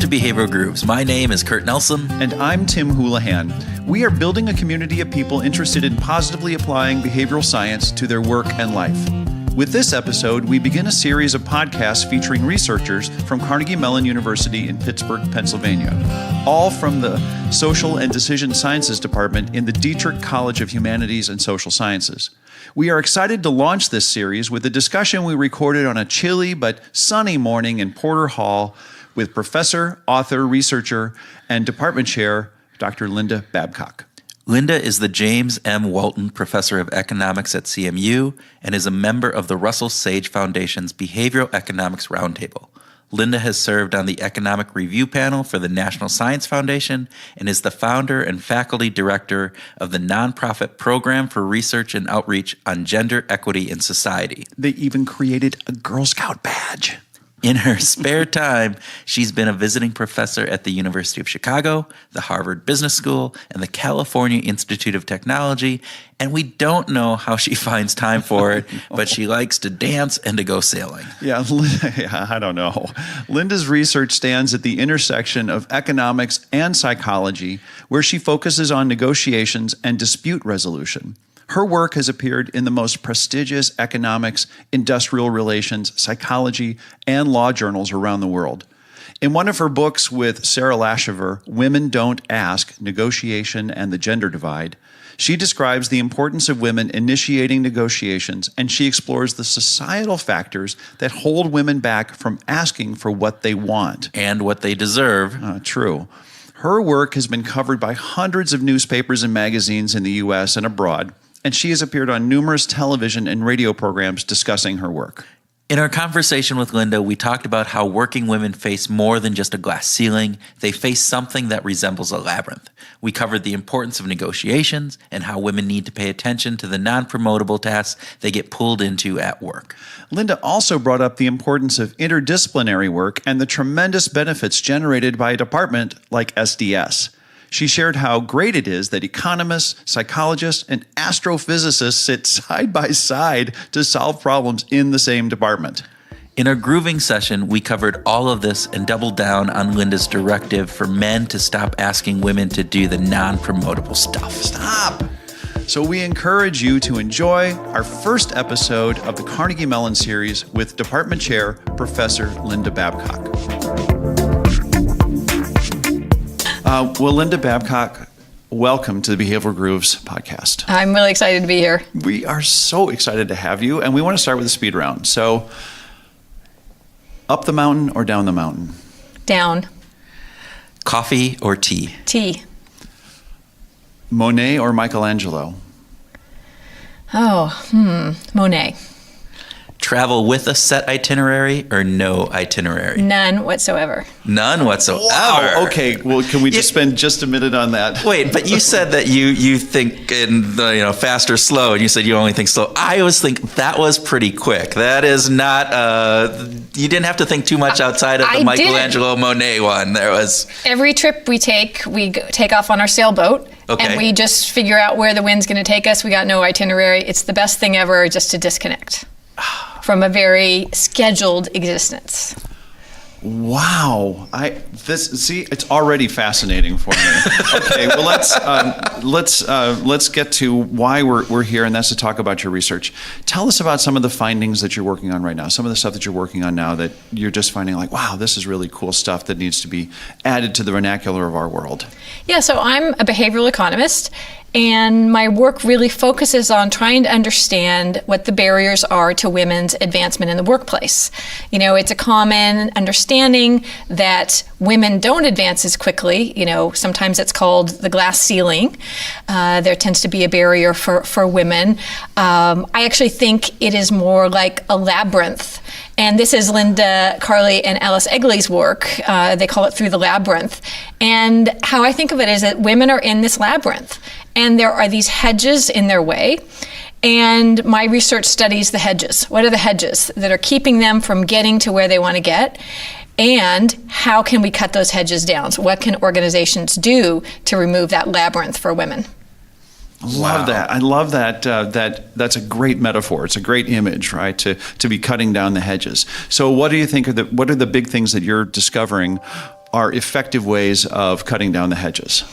to Behavioral Grooves. My name is Kurt Nelson. And I'm Tim Houlihan. We are building a community of people interested in positively applying behavioral science to their work and life. With this episode, we begin a series of podcasts featuring researchers from Carnegie Mellon University in Pittsburgh, Pennsylvania, all from the Social and Decision Sciences Department in the Dietrich College of Humanities and Social Sciences. We are excited to launch this series with a discussion we recorded on a chilly but sunny morning in Porter Hall with professor, author, researcher, and department chair, Dr. Linda Babcock. Linda is the James M. Walton Professor of Economics at CMU and is a member of the Russell Sage Foundation's Behavioral Economics Roundtable. Linda has served on the Economic Review Panel for the National Science Foundation and is the founder and faculty director of the nonprofit Program for Research and Outreach on Gender Equity in Society. They even created a Girl Scout badge. In her spare time, she's been a visiting professor at the University of Chicago, the Harvard Business School, and the California Institute of Technology, and we don't know how she finds time for it, but she likes to dance and to go sailing. Yeah, I don't know. Linda's research stands at the intersection of economics and psychology, where she focuses on negotiations and dispute resolution. Her work has appeared in the most prestigious economics, industrial relations, psychology, and law journals around the world. In one of her books with Sarah Lashiver, Women Don't Ask, Negotiation and the Gender Divide, she describes the importance of women initiating negotiations, and she explores the societal factors that hold women back from asking for what they want. And what they deserve. True. Her work has been covered by hundreds of newspapers and magazines in the U.S. and abroad, and she has appeared on numerous television and radio programs discussing her work. In our conversation with Linda, we talked about how working women face more than just a glass ceiling. They face something that resembles a labyrinth. We covered the importance of negotiations and how women need to pay attention to the non-promotable tasks they get pulled into at work. Linda also brought up the importance of interdisciplinary work and the tremendous benefits generated by a department like SDS. She shared how great it is that economists, psychologists, and astrophysicists sit side by side to solve problems in the same department. In our grooving session, we covered all of this and doubled down on Linda's directive for men to stop asking women to do the non-promotable stuff. Stop! So we encourage you to enjoy our first episode of the Carnegie Mellon series with Department Chair, Professor Linda Babcock. Well, Linda Babcock, welcome to the Behavioral Grooves podcast. I'm really excited to be here. We are so excited to have you, and we want to start with a speed round. So, up the mountain or down the mountain? Down. Coffee or tea? Tea. Monet or Michelangelo? Monet. Travel with a set itinerary or no itinerary? None whatsoever. None whatsoever. Wow. Okay. Well, can we just spend just a minute on that? Wait, but you said that you think in the fast or slow, and you said you only think slow. I always think that was pretty quick. That is not. You didn't have to think too much outside of the Michelangelo Monet one. There was every trip we take off on our sailboat. Okay. And we just figure out where the wind's going to take us. We got no itinerary. It's the best thing ever just to disconnect from a very scheduled existence. Wow. It's already fascinating for me. Okay, well let's get to why we're here, and that's to talk about your research. Tell us about some of the findings that you're working on right now, some of the stuff that you're working on now that you're just finding like, wow, this is really cool stuff that needs to be added to the vernacular of our world. Yeah, so I'm a behavioral economist, and my work really focuses on trying to understand what the barriers are to women's advancement in the workplace. It's a common understanding that women don't advance as quickly. Sometimes it's called the glass ceiling. There tends to be a barrier for women. I actually think it is more like a labyrinth. And this is Linda Carley and Alice Egley's work. They call it Through the Labyrinth. And how I think of it is that women are in this labyrinth, and there are these hedges in their way. And my research studies the hedges. What are the hedges that are keeping them from getting to where they want to get? And how can we cut those hedges down? So what can organizations do to remove that labyrinth for women? Love that. I love that. That's a great metaphor. It's a great image, right? To be cutting down the hedges. So, what do you think what are the big things that you're discovering are effective ways of cutting down the hedges?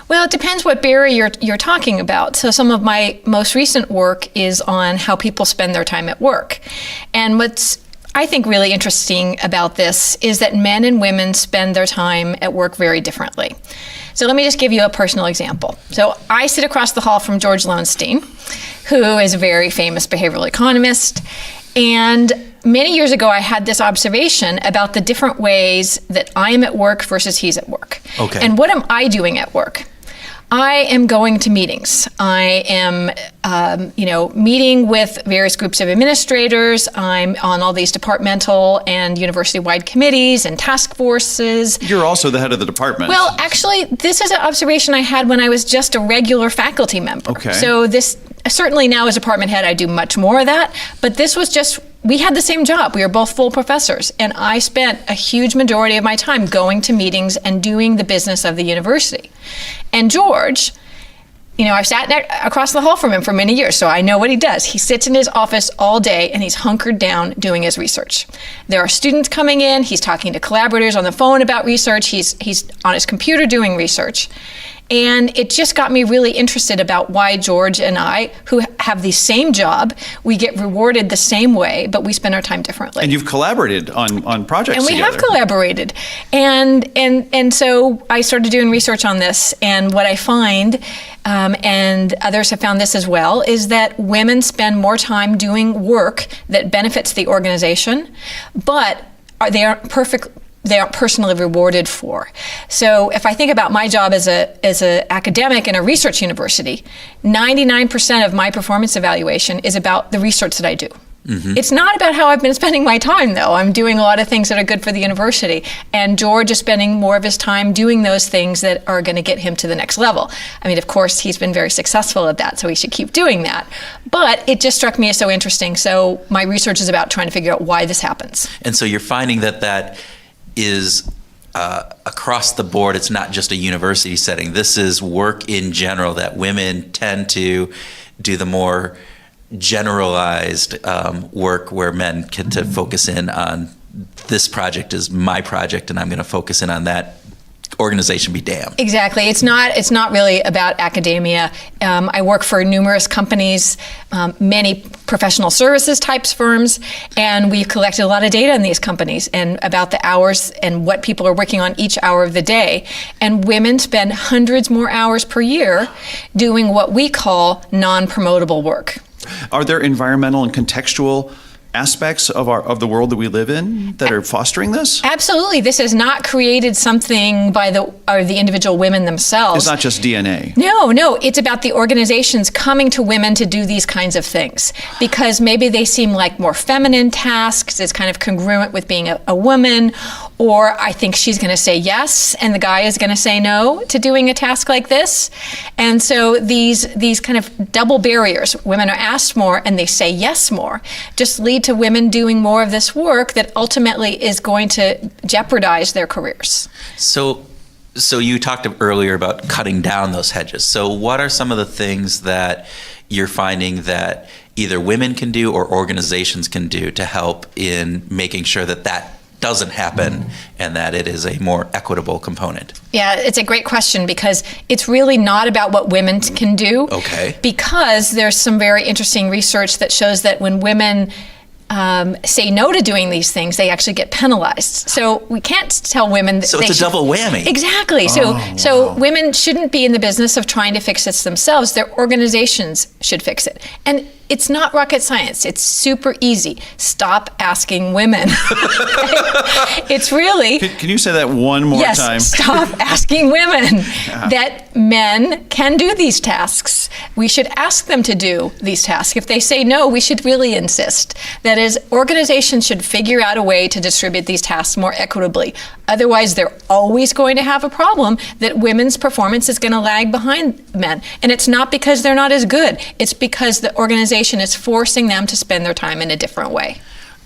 Well, it depends what barrier you're talking about. So some of my most recent work is on how people spend their time at work. And what's, I think, really interesting about this is that men and women spend their time at work very differently. So let me just give you a personal example. So I sit across the hall from George Lowenstein, who is a very famous behavioral economist. And many years ago, I had this observation about the different ways that I am at work versus he's at work. Okay. And what am I doing at work? I am going to meetings. I am, meeting with various groups of administrators. I'm on all these departmental and university-wide committees and task forces. You're also the head of the department. Well, actually, this is an observation I had when I was just a regular faculty member. Okay. So this, certainly now as department head, I do much more of that. But this was just, we had the same job. We were both full professors. And I spent a huge majority of my time going to meetings and doing the business of the university. And George, I've sat across the hall from him for many years, so I know what he does. He sits in his office all day and he's hunkered down doing his research. There are students coming in, he's talking to collaborators on the phone about research, he's on his computer doing research. And it just got me really interested about why George and I, who have the same job, we get rewarded the same way, but we spend our time differently. And you've collaborated on projects and we together. have collaborated. And so I started doing research on this, and what I find, and others have found this as well, is that women spend more time doing work that benefits the organization, but they aren't personally rewarded for. So if I think about my job as a academic in a research university, 99% of my performance evaluation is about the research that I do. Mm-hmm. It's not about how I've been spending my time, though. I'm doing a lot of things that are good for the university. And George is spending more of his time doing those things that are going to get him to the next level. I mean, of course, he's been very successful at that, so he should keep doing that. But it just struck me as so interesting. So my research is about trying to figure out why this happens. And so you're finding that is across the board. It's not just a university setting. This is work in general, that women tend to do the more generalized work where men get to focus in on, this project is my project and I'm going to focus in on that. Organization be damned. Exactly. It's not really about academia. I work for numerous companies, many professional services types firms, and we've collected a lot of data in these companies and about the hours and what people are working on each hour of the day. And women spend hundreds more hours per year doing what we call non-promotable work. Are there environmental and contextual aspects of the world that we live in that are fostering this? Absolutely. This has not created something by the individual women themselves. It's not just DNA. No. It's about the organizations coming to women to do these kinds of things because maybe they seem like more feminine tasks. It's kind of congruent with being a woman, or I think she's going to say yes and the guy is going to say no to doing a task like this. And so these kind of double barriers, women are asked more and they say yes more, just lead to women doing more of this work that ultimately is going to jeopardize their careers. So you talked earlier about cutting down those hedges. So what are some of the things that you're finding that either women can do or organizations can do to help in making sure that doesn't happen and that it is a more equitable component? Yeah, it's a great question because it's really not about what women can do. Okay. Because there's some very interesting research that shows that when women say no to doing these things, they actually get penalized. So we can't tell women that so it's a double whammy. Exactly. So women shouldn't be in the business of trying to fix this themselves. Their organizations should fix it. And it's not rocket science. It's super easy. Stop asking women. It's really... Can you say that one more time? Yes, stop asking women that men can do these tasks. We should ask them to do these tasks. If they say no, we should really insist. That is, organizations should figure out a way to distribute these tasks more equitably. Otherwise, they're always going to have a problem that women's performance is going to lag behind men. And it's not because they're not as good. It's because the organization is forcing them to spend their time in a different way.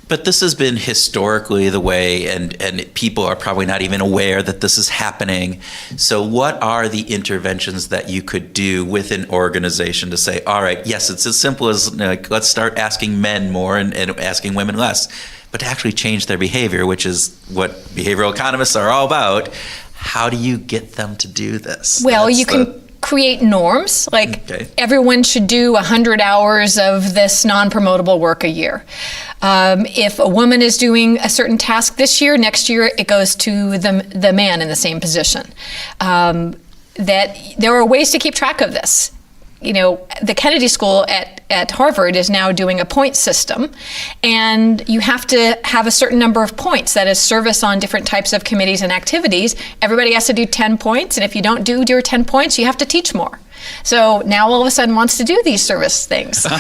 But this has been historically the way, and people are probably not even aware that this is happening. So what are the interventions that you could do with an organization to say, all right, yes, it's as simple as like, let's start asking men more and asking women less, but to actually change their behavior, which is what behavioral economists are all about. How do you get them to do this? Well, you can create norms, like everyone should do 100 hours of this non-promotable work a year. If a woman is doing a certain task this year, next year it goes to the man in the same position. That there are ways to keep track of this. You know, the Kennedy School at Harvard is now doing a point system, and you have to have a certain number of points, that is service on different types of committees and activities. Everybody has to do 10 points, and if you don't do your 10 points, you have to teach more. So now all of a sudden wants to do these service things. And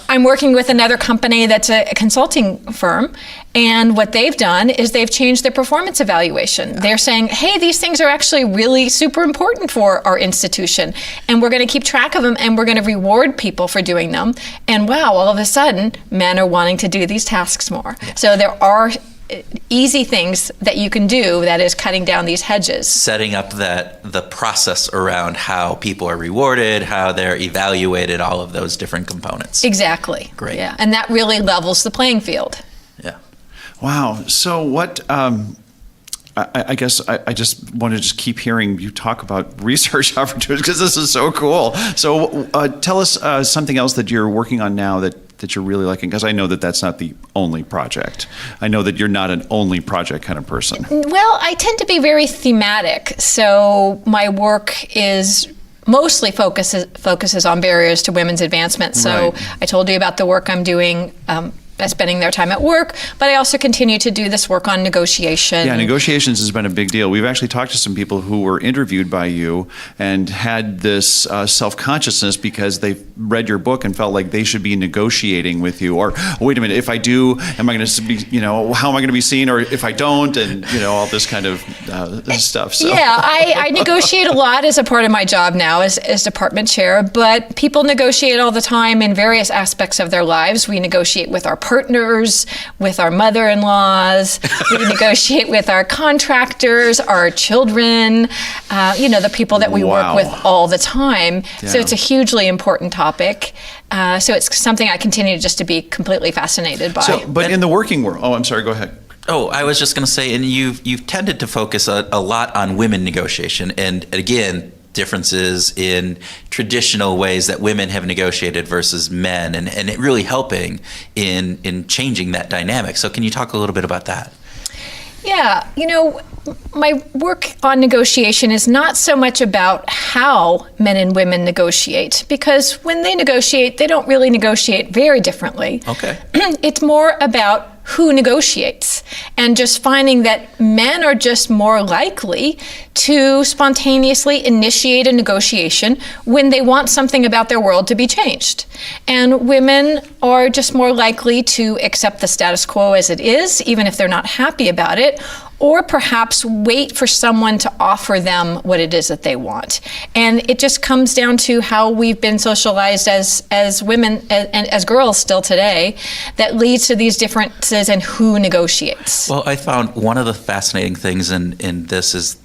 I'm working with another company that's a consulting firm, and what they've done is they've changed their performance evaluation. They're saying, hey, these things are actually really super important for our institution, and we're going to keep track of them, and we're going to reward people for doing them. And wow, all of a sudden, men are wanting to do these tasks more. So there are easy things that you can do that is cutting down these hedges. Setting up the process around how people are rewarded, how they're evaluated, all of those different components. Exactly. Great. Yeah, and that really levels the playing field. Yeah. Wow. So what, I guess I just want to just keep hearing you talk about research opportunities because this is so cool. So tell us something else that you're working on now that you're really liking, because I know that that's not the only project. I know that you're not an only project kind of person. Well, I tend to be very thematic. So my work is mostly focuses on barriers to women's advancement. So I told you about the work I'm doing spending their time at work, but I also continue to do this work on negotiation. Yeah, negotiations has been a big deal. We've actually talked to some people who were interviewed by you and had this self-consciousness because they read your book and felt like they should be negotiating with you. Or, wait a minute, if I do, am I going to be, how am I going to be seen? Or if I don't, and, all this kind of stuff. So. Yeah, I negotiate a lot as a part of my job now as department chair, but people negotiate all the time in various aspects of their lives. We negotiate with our partners, with our mother-in-laws, we negotiate with our contractors, our children, the people that we work with all the time. Yeah. So it's a hugely important topic. So it's something I continue just to be completely fascinated by. But in the working world, I'm sorry, go ahead. Oh, I was just going to say, and you've tended to focus a lot on women negotiation, and again, differences in traditional ways that women have negotiated versus men, and it really helping in changing that dynamic. So can you talk a little bit about that? Yeah, my work on negotiation is not so much about how men and women negotiate, because when they negotiate, they don't really negotiate very differently. Okay. It's more about who negotiates, and just finding that men are just more likely to spontaneously initiate a negotiation when they want something about their world to be changed. And women are just more likely to accept the status quo as it is, even if they're not happy about it, or perhaps wait for someone to offer them what it is that they want. And it just comes down to how we've been socialized as women and as girls still today that leads to these differences in who negotiates. Well, I found one of the fascinating things in this is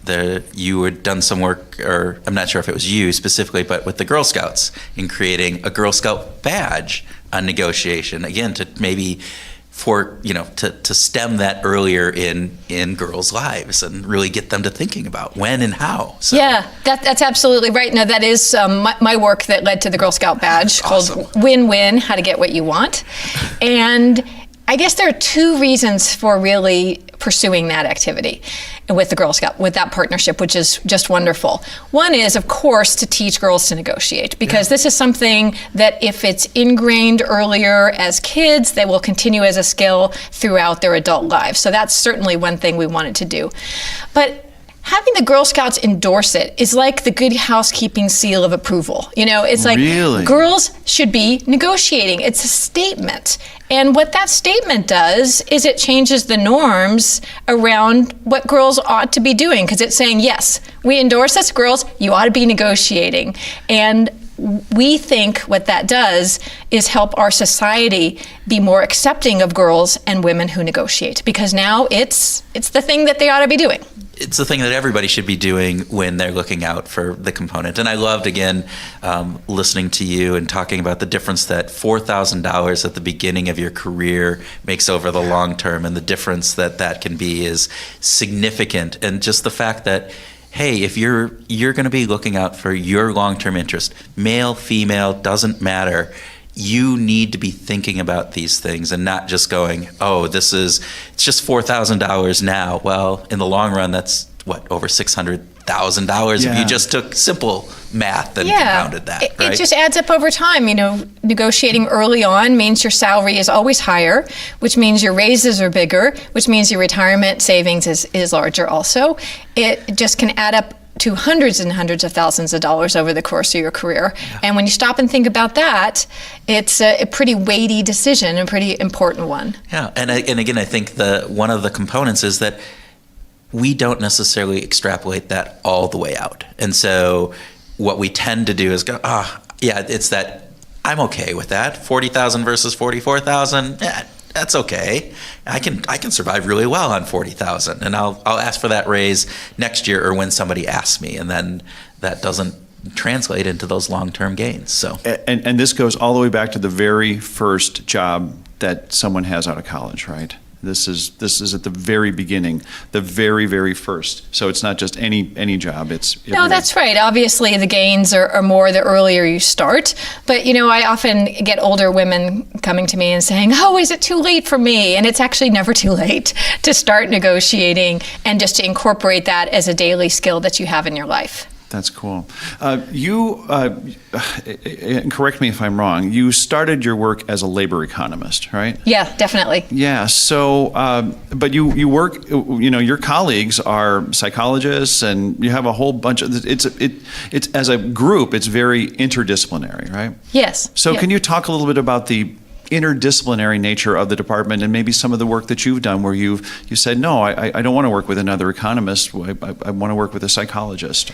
you had done some work, or I'm not sure if it was you specifically, but with the Girl Scouts in creating a Girl Scout badge on negotiation, again, to maybe to stem that earlier in girls' lives and really get them to thinking about when and how. So. Yeah, that's absolutely right. Now, that is my work that led to the Girl Scout badge. Awesome. Called Win-Win, How to Get What You Want. And I guess there are two reasons for really pursuing that activity with the Girl Scout, with that partnership, which is just wonderful. One is, of course, to teach girls to negotiate, because this is something that if it's ingrained earlier as kids, they will continue as a skill throughout their adult lives. So that's certainly one thing we wanted to do. But having the Girl Scouts endorse it is like the good housekeeping seal of approval. It's like girls should be negotiating. It's a statement. And what that statement does is it changes the norms around what girls ought to be doing, because it's saying, yes, we endorse this, girls, you ought to be negotiating. And we think what that does is help our society be more accepting of girls and women who negotiate, because now it's the thing that they ought to be doing. It's the thing that everybody should be doing when they're looking out for the component. And I loved, again, listening to you and talking about the difference that $4,000 at the beginning of your career makes over the long term, and the difference that can be is significant. And just the fact that, hey, if you're going to be looking out for your long-term interest, male, female, doesn't matter. You need to be thinking about these things and not just going, oh, it's just $4,000 now. Well, in the long run, that's over $600,000 if you just took simple math and compounded that, right? It just adds up over time. Negotiating early on means your salary is always higher, which means your raises are bigger, which means your retirement savings is larger also. It just can add up to hundreds and hundreds of thousands of dollars over the course of your career. Yeah. And when you stop and think about that, it's a pretty weighty decision, a pretty important one. Yeah, and again, I think one of the components is that we don't necessarily extrapolate that all the way out. And so what we tend to do is go, it's that, I'm okay with that. 40,000 versus 44,000, that's okay. I can survive really well on 40,000, and I'll ask for that raise next year or when somebody asks me, and then that doesn't translate into those long-term gains. So, and this goes all the way back to the very first job that someone has out of college, right? This is at the very beginning, the very, very first. So it's not just any job. No, that's right. Obviously, the gains are more the earlier you start. But, I often get older women coming to me and saying, oh, is it too late for me? And it's actually never too late to start negotiating and just to incorporate that as a daily skill that you have in your life. That's cool. You, correct me if I'm wrong, you started your work as a labor economist, right? Yeah, definitely. Yeah, so, but you work, your colleagues are psychologists, and you have a whole bunch of, it's as a group, it's very interdisciplinary, right? Yes. So Can you talk a little bit about the interdisciplinary nature of the department, and maybe some of the work that you've done where you said, no, I don't want to work with another economist, I want to work with a psychologist?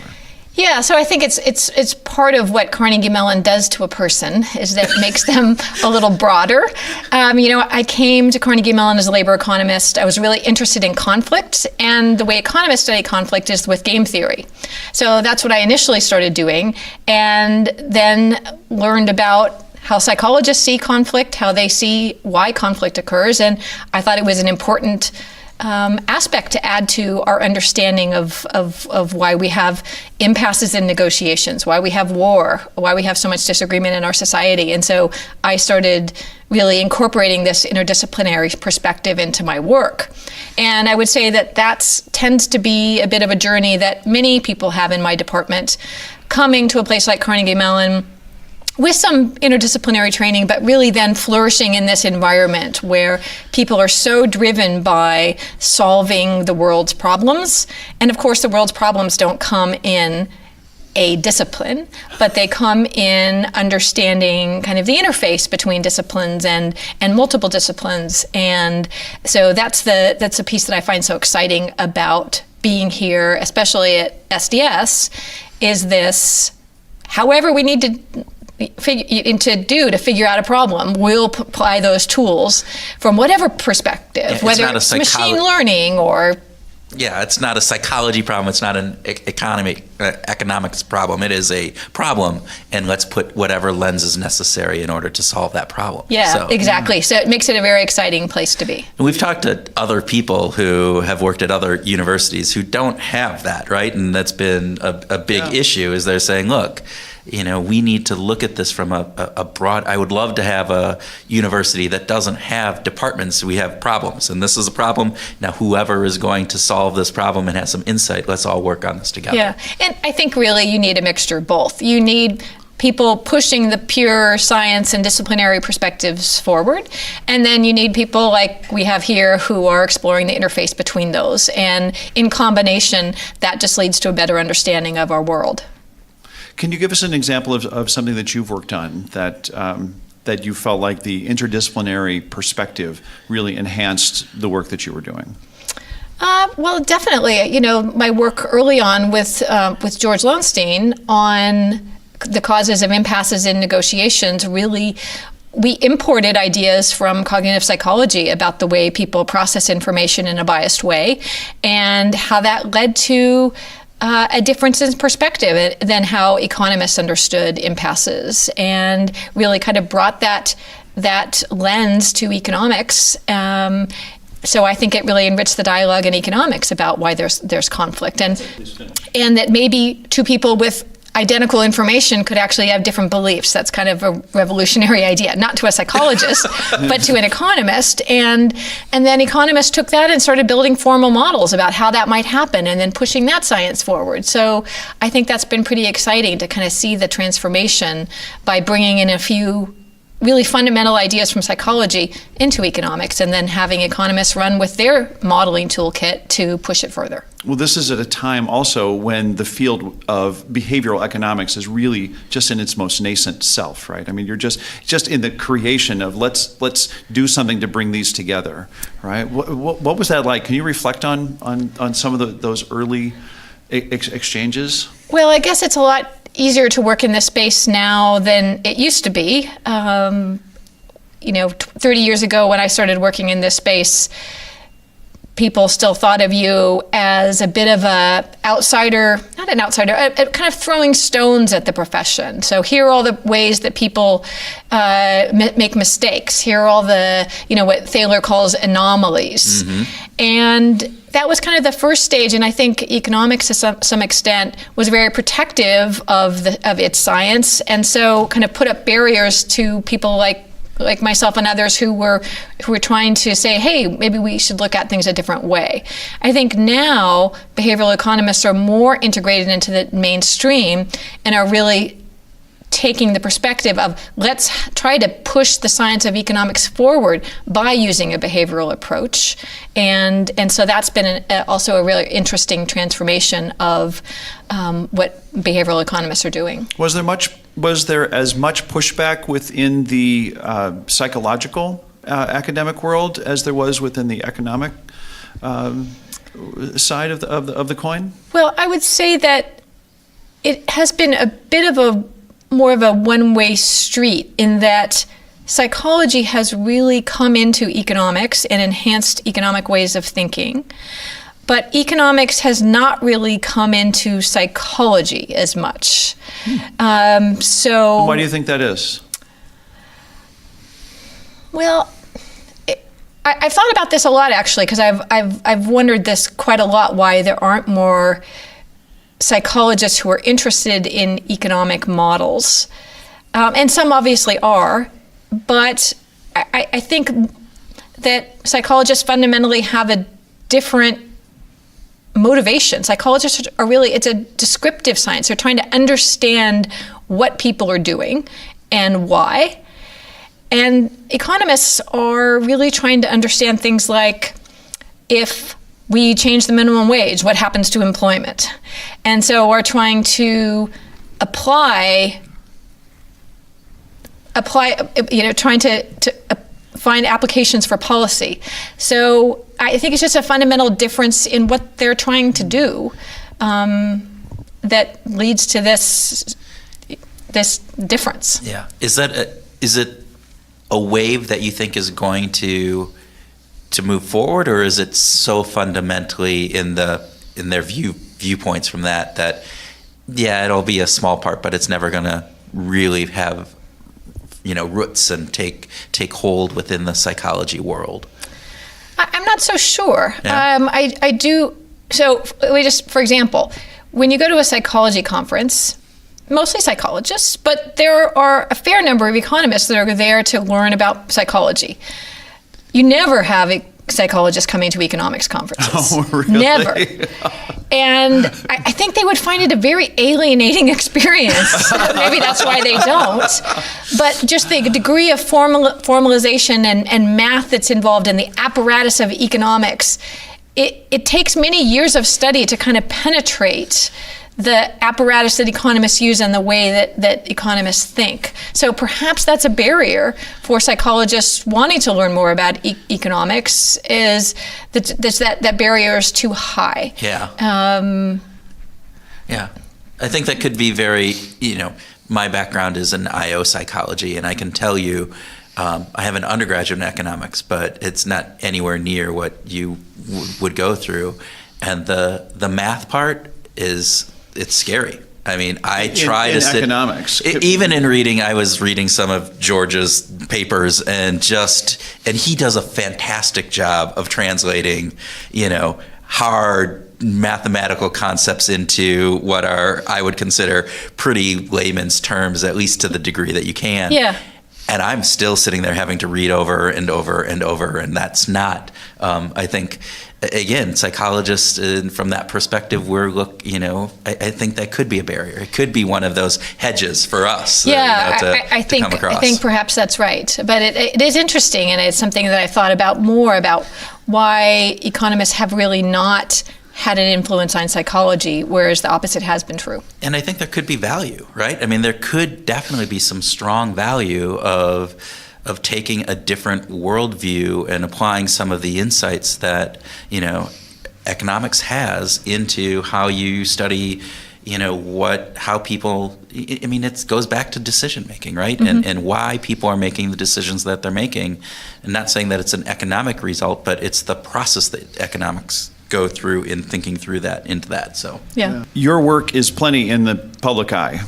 Yeah, so I think it's part of what Carnegie Mellon does to a person, is that it makes them a little broader. I came to Carnegie Mellon as a labor economist. I was really interested in conflict, and the way economists study conflict is with game theory. So that's what I initially started doing, and then learned about how psychologists see conflict, how they see why conflict occurs, and I thought it was an important aspect to add to our understanding of why we have impasses in negotiations, why we have war, why we have so much disagreement in our society. And so I started really incorporating this interdisciplinary perspective into my work. And I would say that tends to be a bit of a journey that many people have in my department, coming to a place like Carnegie Mellon with some interdisciplinary training, but really then flourishing in this environment where people are so driven by solving the world's problems. And of course, the world's problems don't come in a discipline, but they come in understanding kind of the interface between disciplines and multiple disciplines. And so that's a piece that I find so exciting about being here, especially at SDS, is this, however we need to figure out a problem, we'll apply those tools from whatever perspective, whether it's machine learning or... Yeah, it's not a psychology problem. It's not an economics problem. It is a problem, and let's put whatever lens is necessary in order to solve that problem. Yeah, exactly. So it makes it a very exciting place to be. And we've talked to other people who have worked at other universities who don't have that, right? And that's been a big issue, is they're saying, look, we need to look at this from a broad. I would love to have a university that doesn't have departments. We have problems, and this is a problem. Now, whoever is going to solve this problem and has some insight, let's all work on this together. Yeah, and I think really you need a mixture of both. You need people pushing the pure science and disciplinary perspectives forward, and then you need people like we have here who are exploring the interface between those. And in combination, that just leads to a better understanding of our world. Can you give us an example of something that you've worked on that you felt like the interdisciplinary perspective really enhanced the work that you were doing? Well, definitely. My work early on with George Lowenstein on the causes of impasses in negotiations, really, we imported ideas from cognitive psychology about the way people process information in a biased way, and how that led to a difference in perspective than how economists understood impasses, and really kind of brought that lens to economics. So I think it really enriched the dialogue in economics about why there's conflict, and that maybe two people with identical information could actually have different beliefs. That's kind of a revolutionary idea, not to a psychologist, but to an economist. And then economists took that and started building formal models about how that might happen, and then pushing that science forward. So I think that's been pretty exciting to kind of see the transformation by bringing in a few really fundamental ideas from psychology into economics, and then having economists run with their modeling toolkit to push it further. Well, this is at a time also when the field of behavioral economics is really just in its most nascent self, right? I mean, you're just in the creation of let's do something to bring these together, right? What was that like? Can you reflect on some of those early exchanges? Well, I guess it's a lot easier to work in this space now than it used to be. 30 years ago when I started working in this space, people still thought of you as a bit of a outsider, not an outsider, kind of throwing stones at the profession. So here are all the ways that people make mistakes. Here are all the, what Thaler calls anomalies. Mm-hmm. And that was kind of the first stage, and I think economics to some extent was very protective of its science, and so kind of put up barriers to people like myself and others who were trying to say, hey, maybe we should look at things a different way. I think now behavioral economists are more integrated into the mainstream and are really taking the perspective of let's try to push the science of economics forward by using a behavioral approach, and so that's been also a really interesting transformation of what behavioral economists are doing. Was there as much pushback within the psychological academic world as there was within the economic side of the coin? Well, I would say that it has been a bit of more of a one-way street, in that psychology has really come into economics and enhanced economic ways of thinking. But economics has not really come into psychology as much. So why do you think that is? Well, I've thought about this a lot, actually, because I've wondered this quite a lot, why there aren't more psychologists who are interested in economic models. And some obviously are, but I think that psychologists fundamentally have a different motivation. Psychologists are really, it's a descriptive science. They're trying to understand what people are doing and why. And economists are really trying to understand things like, if we change the minimum wage, what happens to employment? And so we're trying to apply, trying to find applications for policy. So I think it's just a fundamental difference in what they're trying to do that leads to this difference. Yeah. Is it a wave that you think is going to move forward, or is it so fundamentally in their viewpoints from that it'll be a small part, but it's never going to really have roots and take hold within the psychology world? I'm not so sure. Yeah. I do. So for example, when you go to a psychology conference, mostly psychologists, but there are a fair number of economists that are there to learn about psychology. You never have a psychologist coming to economics conferences. Oh, really? Never. And I think they would find it a very alienating experience. Maybe that's why they don't. But just the degree of formalization and math that's involved in the apparatus of economics, it takes many years of study to kind of penetrate the apparatus that economists use and the way that economists think. So perhaps that's a barrier for psychologists wanting to learn more about economics, is that barrier is too high. Yeah. Yeah. I think that could be very, my background is in IO psychology, and I can tell you, I have an undergraduate in economics, but it's not anywhere near what you would go through. And the math part it's scary. I mean, I try to sit economics. Even in reading, I was reading some of George's papers, and he does a fantastic job of translating, hard mathematical concepts into what I would consider pretty layman's terms, at least to the degree that you can. Yeah. And I'm still sitting there having to read over and over and over, and that's not. I think, again, psychologists, from that perspective, I think that could be a barrier. It could be one of those hedges for us. I think perhaps that's right. But it is interesting, and it's something that I thought about more about why economists have really not had an influence on psychology, whereas the opposite has been true. And I think there could be value, right? I mean, there could definitely be some strong value of taking a different worldview and applying some of the insights that, economics has into how you study, how people, it goes back to decision making, right? Mm-hmm. And why people are making the decisions that they're making. And not saying that it's an economic result, but it's the process that economics go through in thinking through that into that. So yeah. Your work is plenty in the public eye.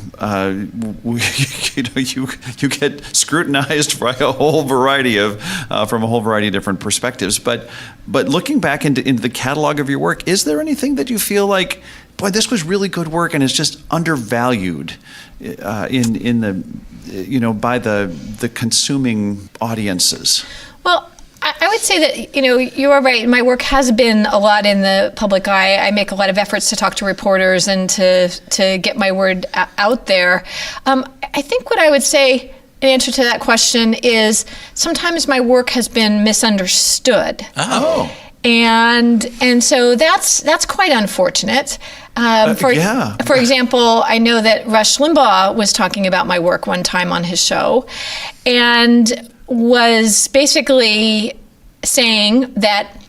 You get scrutinized by a whole variety from a whole variety of different perspectives. But looking back into the catalog of your work, is there anything that you feel like, boy, this was really good work and it's just undervalued in the by the consuming audiences? Well, I would say that, you are right. My work has been a lot in the public eye. I make a lot of efforts to talk to reporters and to get my word out there. I think what I would say in answer to that question is sometimes my work has been misunderstood. Oh. And so that's quite unfortunate. For example, I know that Rush Limbaugh was talking about my work one time on his show, and was basically saying that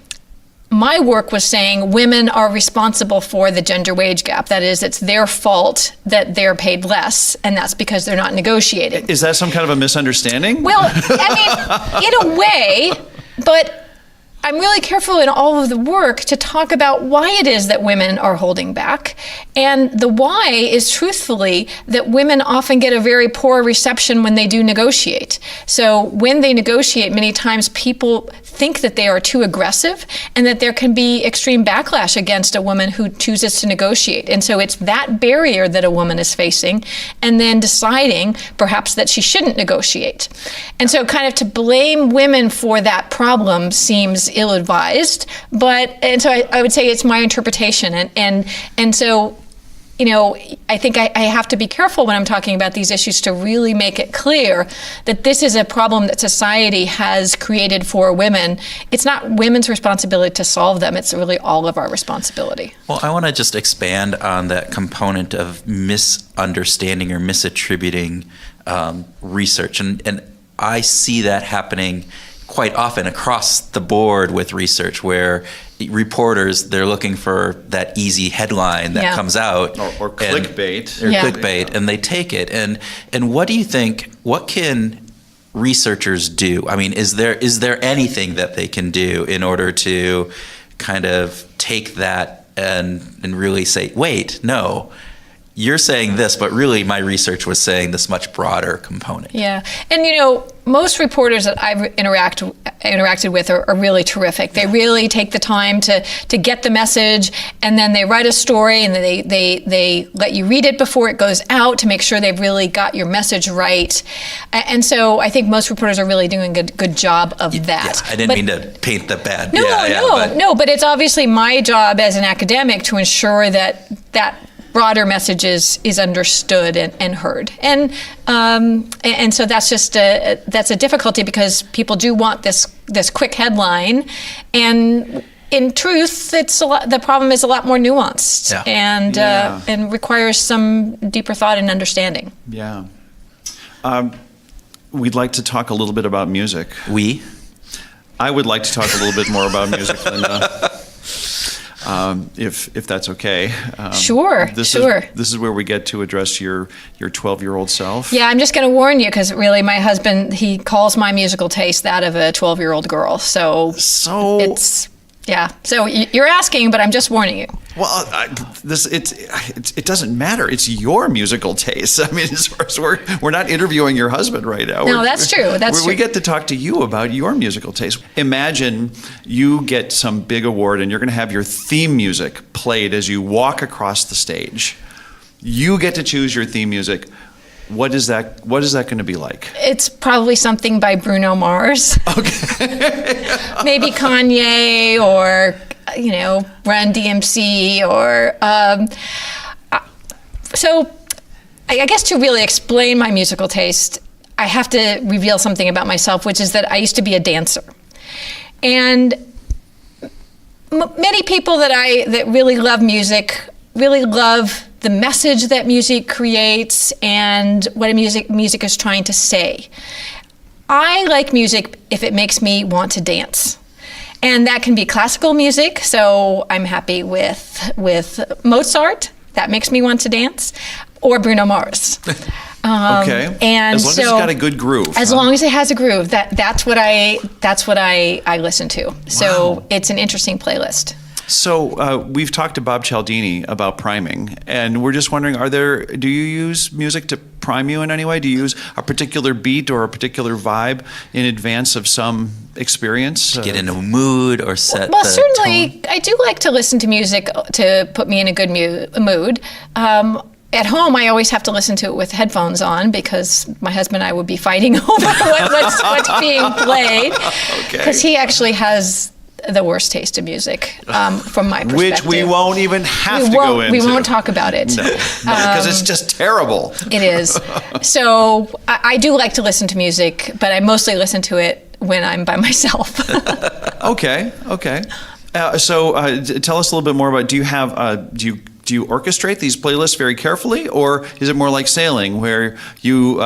my work was saying women are responsible for the gender wage gap. That is, it's their fault that they're paid less, and that's because they're not negotiating. Is that some kind of a misunderstanding? Well, in a way, but I'm really careful in all of the work to talk about why it is that women are holding back. And the why is truthfully that women often get a very poor reception when they do negotiate. So when they negotiate, many times people think that they are too aggressive and that there can be extreme backlash against a woman who chooses to negotiate. And so it's that barrier that a woman is facing and then deciding perhaps that she shouldn't negotiate. And so kind of to blame women for that problem seems ill-advised, and so I would say it's my interpretation, and so I think I have to be careful when I'm talking about these issues to really make it clear that this is a problem that society has created for women. It's not women's responsibility to solve them. It's really all of our responsibility. Well, I want to just expand on that component of misunderstanding or misattributing research, and I see that happening quite often across the board with research, where reporters, they're looking for that easy headline that comes out, or clickbait, clickbait, and they take it. And what do you think? What can researchers do? I mean, is there anything that they can do in order to kind of take that and really say, wait, no, you're saying this, but really my research was saying this much broader component. Yeah. And most reporters that I've interacted with are really terrific. They really take the time to get the message, and then they write a story, and then they let you read it before it goes out to make sure they've really got your message right. And so I think most reporters are really doing a good job of that. Yeah, I didn't mean to paint the bad. But it's obviously my job as an academic to ensure that broader message is understood and heard, and so that's just that's a difficulty, because people do want this quick headline, and in truth, the problem is a lot more nuanced and requires some deeper thought and understanding. Yeah, we'd like to talk a little bit about music. I would like to talk a little bit more about music, Linda. if that's okay. Sure. This is where we get to address your 12-year-old self. Yeah, I'm just going to warn you because really my husband, he calls my musical taste that of a 12-year-old girl. So it's, yeah. So you're asking, but I'm just warning you. Well, it doesn't matter. It's your musical taste. I mean, as far as we're not interviewing your husband right now. No, that's true. We get to talk to you about your musical taste. Imagine you get some big award and you're going to have your theme music played as you walk across the stage. You get to choose your theme music. What is that going to be like? It's probably something by Bruno Mars. Okay. Maybe Kanye or, Run DMC or... So I guess to really explain my musical taste, I have to reveal something about myself, which is that I used to be a dancer. And many people that really love music really love the message that music creates and what music is trying to say. I like music if it makes me want to dance. And that can be classical music, so I'm happy with Mozart. That makes me want to dance. Or Bruno Mars. Okay. And as long as it's got a good groove. As long as it has a groove, that's what I listen to. So It's an interesting playlist. So we've talked to Bob Cialdini about priming, and we're just wondering, do you use music to prime you in any way? Do you use a particular beat or a particular vibe in advance of some experience? To get into a mood or set well, the certainly, tone? I do like to listen to music to put me in a good mood. At home, I always have to listen to it with headphones on because my husband and I would be fighting over what's being played. Because he actually has the worst taste in music from my perspective. Which we won't even have to go into. We won't talk about it. No, because it's just terrible. It is. So I do like to listen to music, but I mostly listen to it when I'm by myself. Okay. So tell us a little bit more about, do you orchestrate these playlists very carefully, or is it more like sailing, where you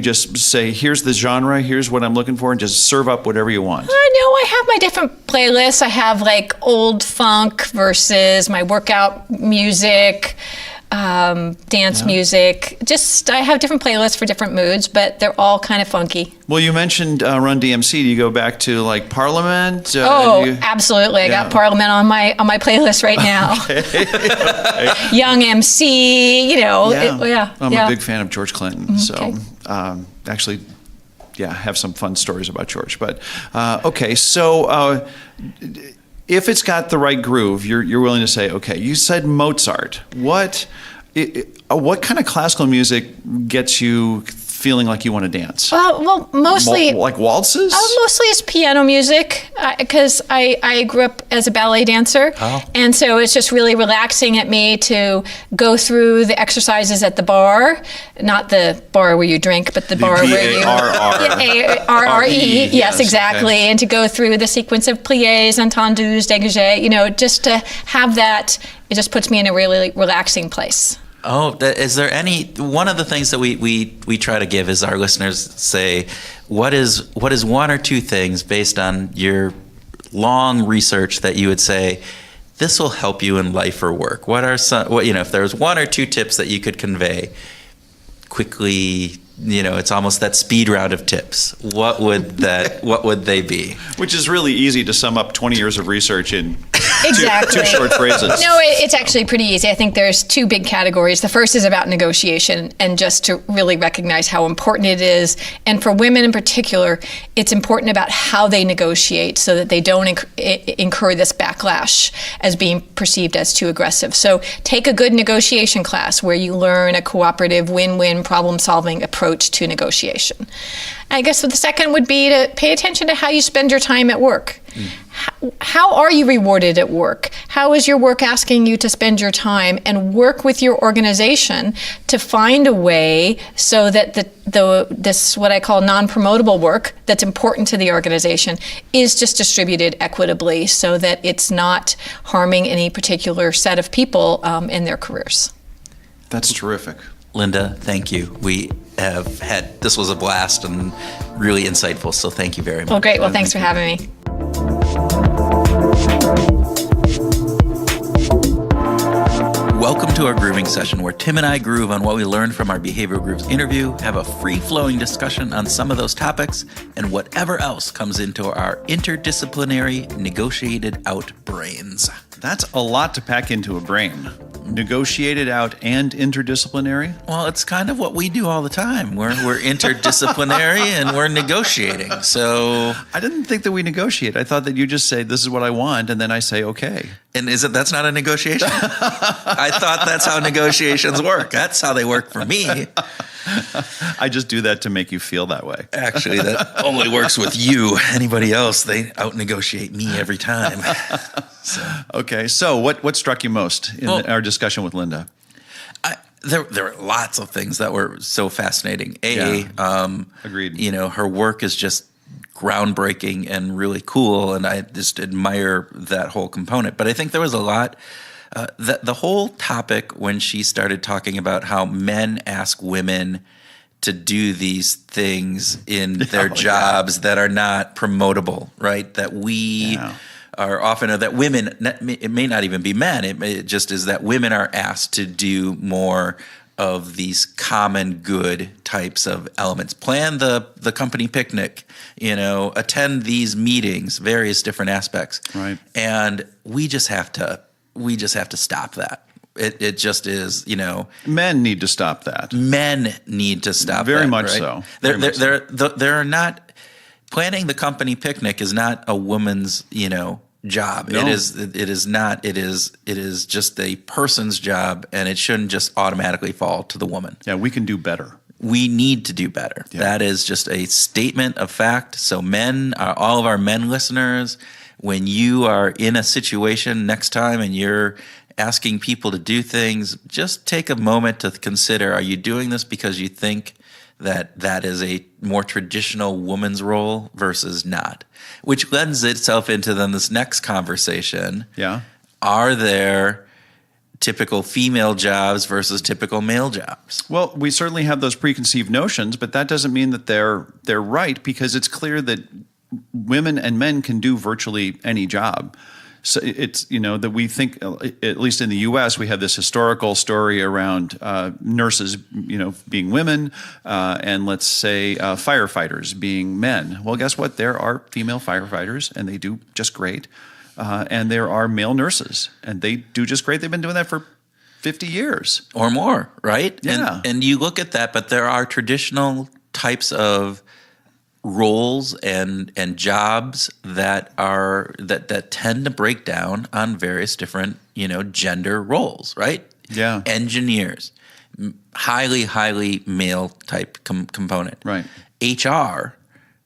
just say, here's the genre, here's what I'm looking for, and just serve up whatever you want? No, I have my different playlists. I have like old funk versus my workout music, dance music. Just I have different playlists for different moods, but they're all kind of funky. Well, you mentioned Run DMC. Do you go back to like Parliament? Absolutely. I got Parliament on my playlist right now. Young MC, I'm a big fan of George Clinton, so actually, have some fun stories about George. But so if it's got the right groove, you're willing to say, okay. You said Mozart. What kind of classical music gets you feeling like you want to dance? Well, mostly like waltzes. Mostly it's piano music because I grew up as a ballet dancer, and so it's just really relaxing at me to go through the exercises at the bar, not the bar where you drink, but the bar where you A-R-R-E. Yes, exactly, okay. And to go through the sequence of pliés, entendus, dégagés. Just to have that, it just puts me in a really relaxing place. Oh, is there one of the things that we try to give is our listeners say, what is one or two things based on your long research that you would say, this will help you in life or work? What are if there was one or two tips that you could convey quickly, it's almost that speed round of tips. What would they be? Which is really easy to sum up 20 years of research in exactly. two short phrases. No, it's actually pretty easy. I think there's two big categories. The first is about negotiation, and just to really recognize how important it is. And for women in particular, it's important about how they negotiate so that they don't incur this backlash as being perceived as too aggressive. So take a good negotiation class where you learn a cooperative win-win problem-solving approach to negotiation. I guess the second would be to pay attention to how you spend your time at work. How are you rewarded at work? How is your work asking you to spend your time? And work with your organization to find a way so that this what I call non-promotable work that's important to the organization is just distributed equitably so that it's not harming any particular set of people in their careers. That's terrific. Linda, thank you. This was a blast and really insightful, so thank you very much. Well, great. Well, thanks for having me. Welcome to our grooving session where Tim and I groove on what we learned from our behavioral groups interview, have a free-flowing discussion on some of those topics, and whatever else comes into our interdisciplinary, negotiated out brains. That's a lot to pack into a brain. Negotiated out and interdisciplinary? Well, it's kind of what we do all the time. We're interdisciplinary and we're negotiating. So I didn't think that we negotiate. I thought that you just say, this is what I want, and then I say, okay. And that's not a negotiation? I thought that's how negotiations work. That's how they work for me. I just do that to make you feel that way. Actually, that only works with you. Anybody else, they out-negotiate me every time. Okay, so what struck you most in our discussion with Linda? There were lots of things that were so fascinating. Agreed. Her work is just groundbreaking and really cool, and I just admire that whole component. But I think there was a lot. The whole topic when she started talking about how men ask women to do these things in their jobs that are not promotable, right? That we are often, or that women, it may not even be men, it just is that women are asked to do more of these common good types of elements. Plan the company picnic, attend these meetings, various different aspects. Right. And we just have to stop that. It just is, Men need to stop that. Men need to stop Very that. much right? so. There are not, planning the company picnic is not a woman's, job. No. It is not. It is just a person's job, and it shouldn't just automatically fall to the woman. Yeah, we can do better. We need to do better. Yeah. That is just a statement of fact. So men, all of our men listeners, when you are in a situation next time and you're asking people to do things, just take a moment to consider, are you doing this because you think that is a more traditional woman's role versus not? Which lends itself into then this next conversation. Yeah. Are there typical female jobs versus typical male jobs? Well, we certainly have those preconceived notions, but that doesn't mean that they're right, because it's clear that women and men can do virtually any job. So it's, that we think, at least in the U.S., we have this historical story around nurses, being women, and let's say firefighters being men. Well, guess what? There are female firefighters, and they do just great. And there are male nurses, and they do just great. They've been doing that for 50 years. Or more, right? Yeah. And you look at that, but there are traditional types of roles and jobs that tend to break down on various different gender roles, right? Yeah. Engineers, highly male type component. Right. HR,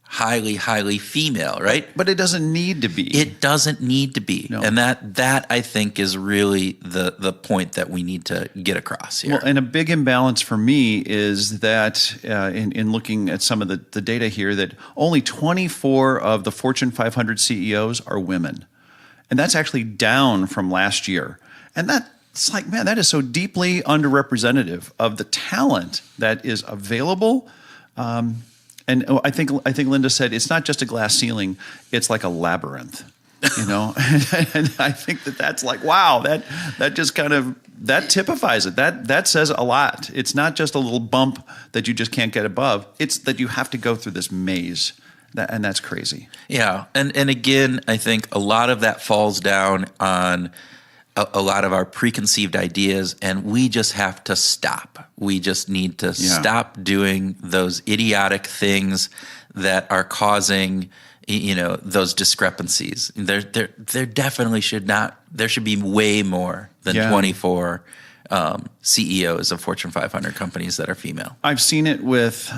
highly female, right? But it doesn't need to be. It doesn't need to be. No. And that I think is really the point that we need to get across here. Well, and a big imbalance for me is that in looking at some of the data here, that only 24 of the Fortune 500 CEOs are women. And that's actually down from last year. And that's like, man, that is so deeply underrepresentative of the talent that is available. And I think Linda said it's not just a glass ceiling; it's like a labyrinth, And I think that's like, wow, that just kind of that typifies it. That says a lot. It's not just a little bump that you just can't get above. It's that you have to go through this maze, and that's crazy. Yeah, and again, I think a lot of that falls down on a lot of our preconceived ideas, and we just have to stop. We just need to stop doing those idiotic things that are causing, those discrepancies. There definitely should not. There should be way more than 24 CEOs of Fortune 500 companies that are female. I've seen it with.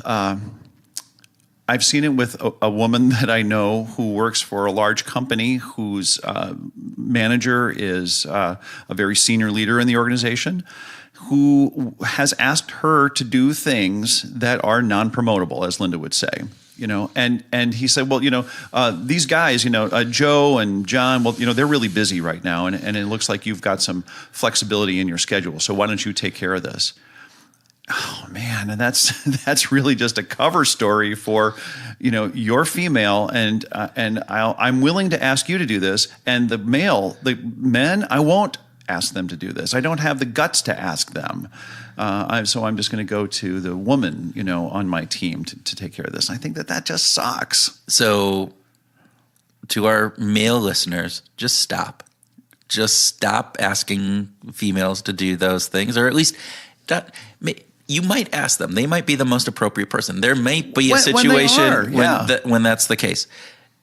I've seen it with a woman that I know who works for a large company whose manager is a very senior leader in the organization, who has asked her to do things that are non-promotable, as Linda would say. And he said, well, these guys, Joe and John, well, they're really busy right now, and it looks like you've got some flexibility in your schedule. So why don't you take care of this? Oh man, and that's really just a cover story for, you're female, and I'm willing to ask you to do this, and the men, I won't ask them to do this. I don't have the guts to ask them. So I'm just going to go to the woman, on my team to take care of this. I think that just sucks. So to our male listeners, just stop. Just stop asking females to do those things, or at least you might ask them. They might be the most appropriate person. There may be a situation when that's the case.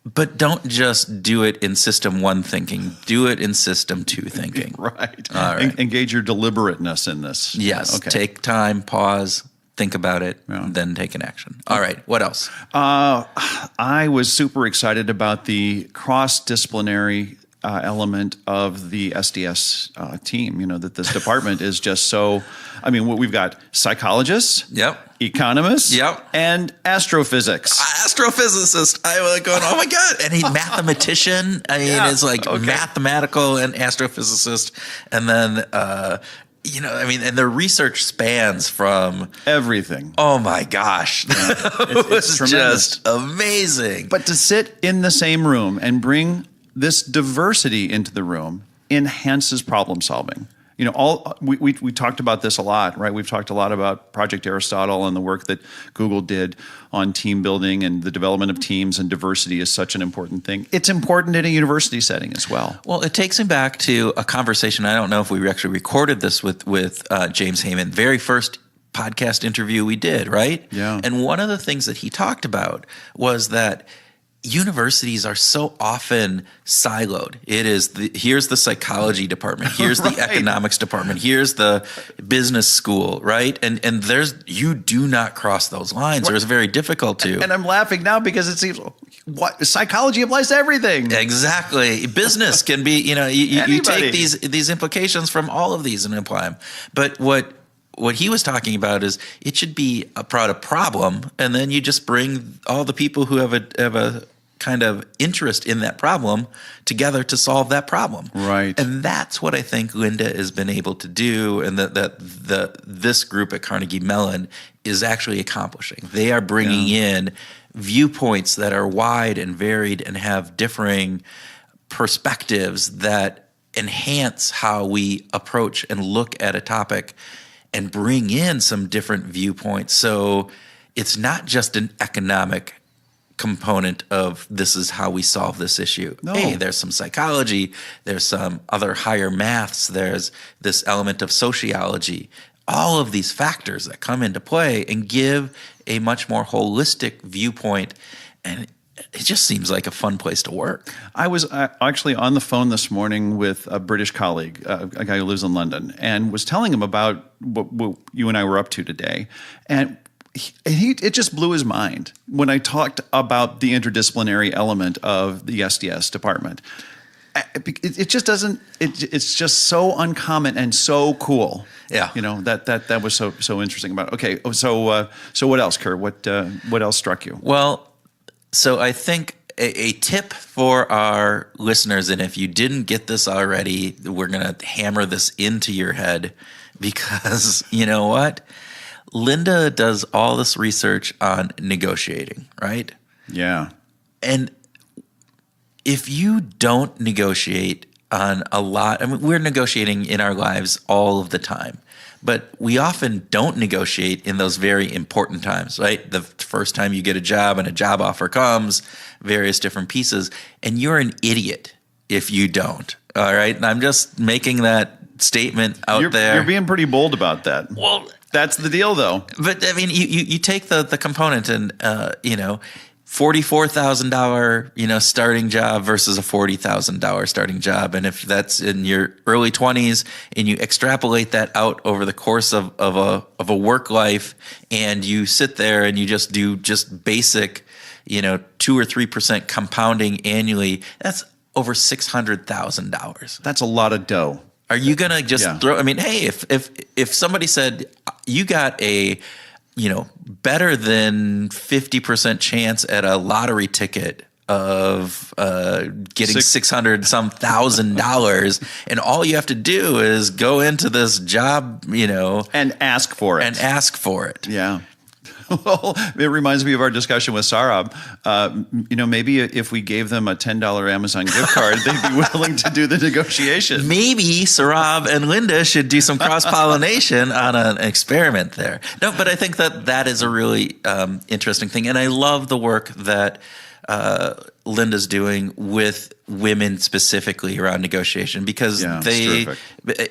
But don't just do it in system 1 thinking. Do it in system 2 thinking. Right. All right. Engage your deliberateness in this. Yes. Okay. Take time, pause, think about it, then take an action. All right. What else? I was super excited about the cross-disciplinary element of the SDS team. That this department is just so. I mean, we've got psychologists. Yep. Economists. Yep. And astrophysics. Astrophysicist. I was going, oh my God. And he's mathematician. I mean, it's like mathematical and astrophysicist. And then, and their research spans from everything. Oh my gosh. Yeah. It was just amazing. But to sit in the same room and bring this diversity into the room enhances problem solving. We talked about this a lot, right? We've talked a lot about Project Aristotle and the work that Google did on team building and the development of teams, and diversity is such an important thing. It's important in a university setting as well. Well, it takes me back to a conversation. I don't know if we actually recorded this with James Heyman, very first podcast interview we did, right? Yeah. And one of the things that he talked about was that universities are so often siloed. It is here's the psychology department, here's the economics department, here's the business school, right? And you do not cross those lines, or it's very difficult to. And I'm laughing now because it seems psychology applies to everything. Exactly. Business can be, you take these implications from all of these and apply them. But what he was talking about is it should be a problem, and then you just bring all the people who have a kind of interest in that problem together to solve that problem. Right. And that's what I think Linda has been able to do, and that this group at Carnegie Mellon is actually accomplishing. They are bringing in viewpoints that are wide and varied and have differing perspectives that enhance how we approach and look at a topic and bring in some different viewpoints. So it's not just an economic component of this is how we solve this issue. No. Hey, there's some psychology, there's some other higher maths, there's this element of sociology, all of these factors that come into play and give a much more holistic viewpoint. And it just seems like a fun place to work. I was actually on the phone this morning with a British colleague, a guy who lives in London, and was telling him about what you and I were up to today. And it just blew his mind when I talked about the interdisciplinary element of the SDS department. It just doesn't. It's just so uncommon and so cool. Yeah, that was so interesting about it. Okay, so what else, Kurt? What else struck you? Well, so I think a tip for our listeners, and if you didn't get this already, we're going to hammer this into your head, because you know what? Linda does all this research on negotiating, right? Yeah. And if you don't negotiate on a lot, I mean, we're negotiating in our lives all of the time, but we often don't negotiate in those very important times, right? The first time you get a job and a job offer comes, various different pieces, and you're an idiot if you don't, all right? And I'm just making that statement out there. You're being pretty bold about that. Well, that's the deal, though. But I mean, you take the component and $44,000 starting job versus a $40,000 starting job, and if that's in your early 20s and you extrapolate that out over the course of a work life, and you sit there and you just do basic 2 or 3% compounding annually, that's over $600,000. That's a lot of dough. Are you gonna just throw? I mean, hey, if somebody said you got a better than 50% chance at a lottery ticket of getting $600,000, and all you have to do is go into this job, and ask for it. Yeah. Well, it reminds me of our discussion with Sarab. Maybe if we gave them a $10 Amazon gift card, they'd be willing to do the negotiation. Maybe Sarab and Linda should do some cross-pollination on an experiment there. No, but I think that is a really interesting thing. And I love the work that Linda's doing with women specifically around negotiation, because they,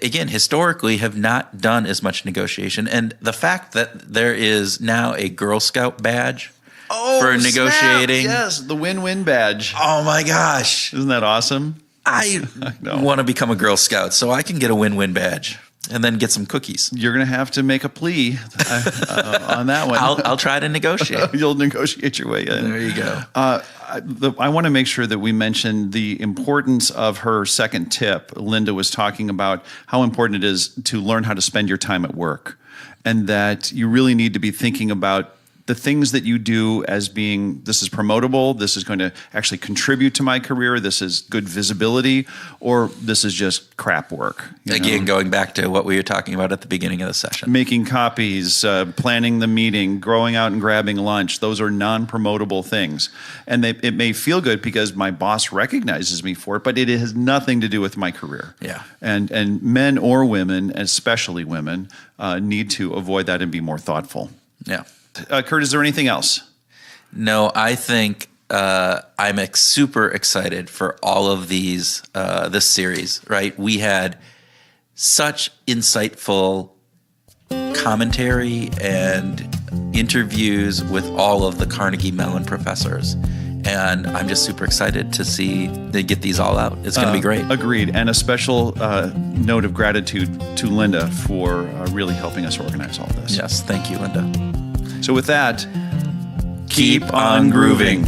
again, historically have not done as much negotiation. And the fact that there is now a Girl Scout badge for negotiating. Snap. Yes, the win-win badge. Oh my gosh. Isn't that awesome? I want to become a Girl Scout so I can get a win-win badge and then get some cookies. You're going to have to make a plea on that one. I'll try to negotiate. You'll negotiate your way in. There you go. I want to make sure that we mention the importance of her second tip. Linda was talking about how important it is to learn how to spend your time at work, and that you really need to be thinking about the things that you do as being, this is promotable, this is going to actually contribute to my career, this is good visibility, or this is just crap work. Again, going back to what we were talking about at the beginning of the session. Making copies, planning the meeting, going out and grabbing lunch, those are non-promotable things. And it may feel good because my boss recognizes me for it, but it has nothing to do with my career. Yeah. And men or women, especially women, need to avoid that and be more thoughtful. Yeah. Kurt, is there anything else? No, I think I'm super excited for all of these, this series, right? We had such insightful commentary and interviews with all of the Carnegie Mellon professors. And I'm just super excited to see they get these all out. It's going to be great. Agreed. And a special note of gratitude to Linda for really helping us organize all this. Yes, thank you, Linda. So with that, Keep on grooving.